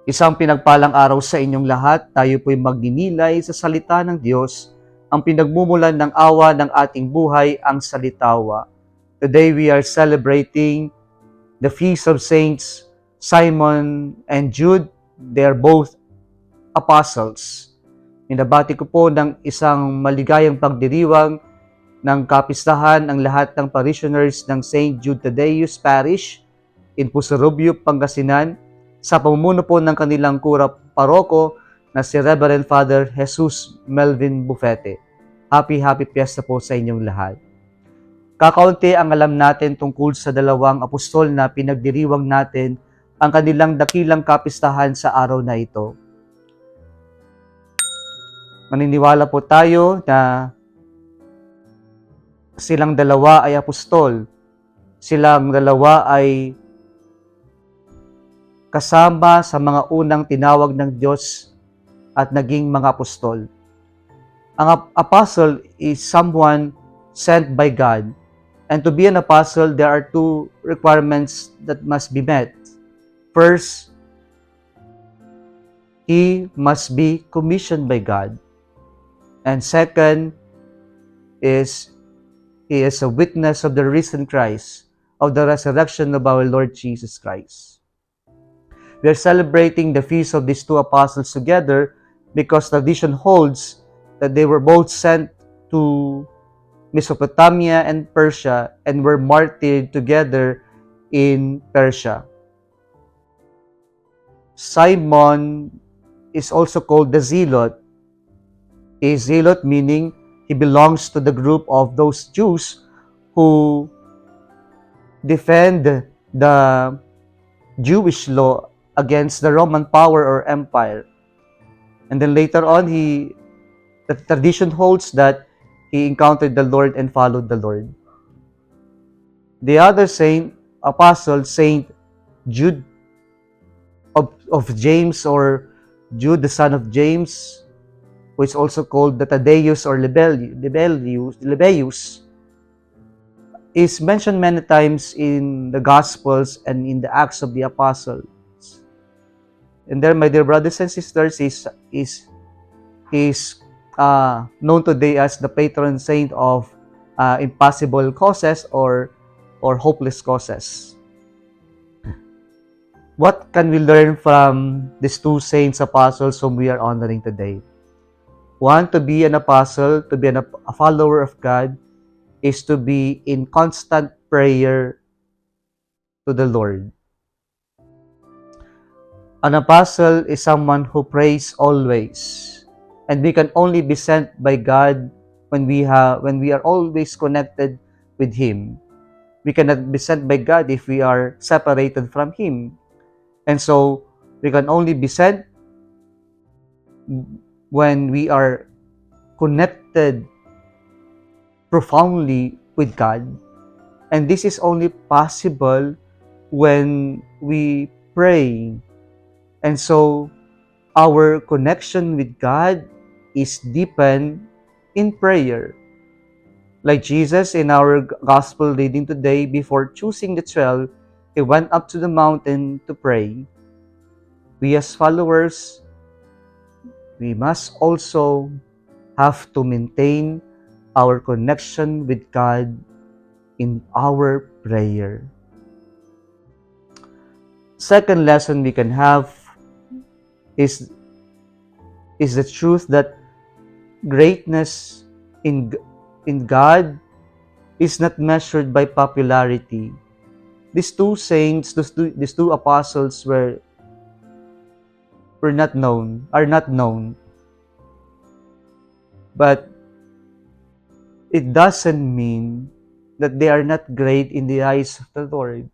Isang pinagpalang araw sa inyong lahat. Tayo po'y magninilay sa salita ng Diyos, ang pinagmumulan ng awa ng ating buhay, ang salitawa. Today we are celebrating the feast of Saints Simon and Jude. They are both apostles. Minabati ko po ng isang maligayang pagdiriwang ng kapistahan ang lahat ng parishioners ng St. Jude Thaddeus Parish in Pusurubio, Pangasinan, sa pamumuno po ng kanilang kura paroko na si Reverend Father Jesus Melvin Bufete. Happy Fiesta po sa inyong lahat. Kakaunti ang alam natin tungkol sa dalawang apostol na pinagdiriwang natin ang kanilang dakilang kapistahan sa araw na ito. Maniniwala po tayo na silang dalawa ay apostol. Silang dalawa ay kasama sa mga unang tinawag ng Diyos at naging mga apostol. Ang apostle is someone sent by God. And to be an apostle, there are two requirements that must be met. First, he must be commissioned by God. And second is he is a witness of the risen Christ, of the resurrection of our Lord Jesus Christ. We are celebrating the feast of these two apostles together because tradition holds that they were both sent to Mesopotamia and Persia and were martyred together in Persia. Simon is also called the Zealot. A Zealot meaning he belongs to the group of those Jews who defend the Jewish law against the Roman power or empire. And then later on, the tradition holds that he encountered the Lord and followed the Lord. The other saint, apostle, Saint Jude of James, or Jude, the son of James, who is also called the Thaddeus or Lebbeus, is mentioned many times in the Gospels and in the Acts of the Apostles. And there, my dear brothers and sisters, is known today as the patron saint of impossible causes or hopeless causes. What can we learn from these two saints apostles whom we are honoring today? One, to be an apostle, to be a follower of God, is to be in constant prayer to the Lord. An apostle is someone who prays always, and we can only be sent by God when we are always connected with Him. We cannot be sent by God if we are separated from Him, and so we can only be sent when we are connected profoundly with God. And this is only possible when we pray. And so, our connection with God is deepened in prayer. Like Jesus in our gospel reading today, before choosing the 12, he went up to the mountain to pray. We as followers, we must also have to maintain our connection with God in our prayer. Second lesson we can have is the truth that greatness in God is not measured by popularity. These two saints, these two apostles are not known. But it doesn't mean that they are not great in the eyes of the Lord.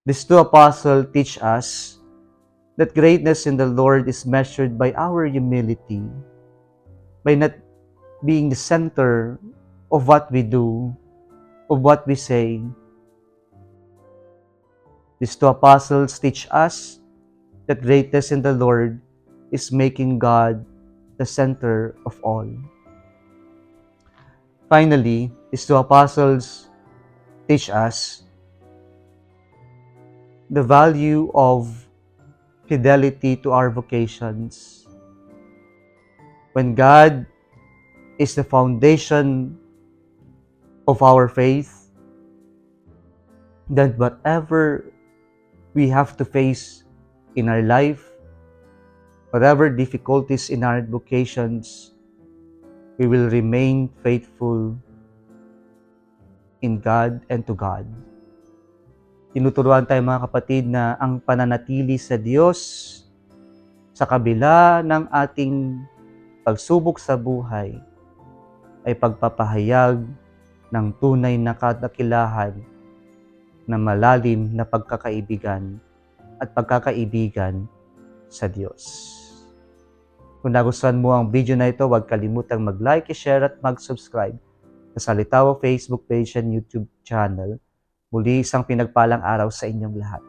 These two apostles teach us that greatness in the Lord is measured by our humility, by not being the center of what we do, of what we say. These two apostles teach us that greatness in the Lord is making God the center of all. Finally, these two apostles teach us the value of fidelity to our vocations. When God is the foundation of our faith, then whatever we have to face in our life, whatever difficulties in our vocations, we will remain faithful in God and to God. Tinuturuan tayo mga kapatid na ang pananatili sa Diyos sa kabila ng ating pagsubok sa buhay ay pagpapahayag ng tunay na kadakilahan na malalim na pagkakaibigan at pagkakaibigan sa Diyos. Kung nagustuhan mo ang video na ito, huwag kalimutang mag-like, share at mag-subscribe sa Salitawa Facebook page and YouTube channel. Muli isang pinagpalang araw sa inyong lahat.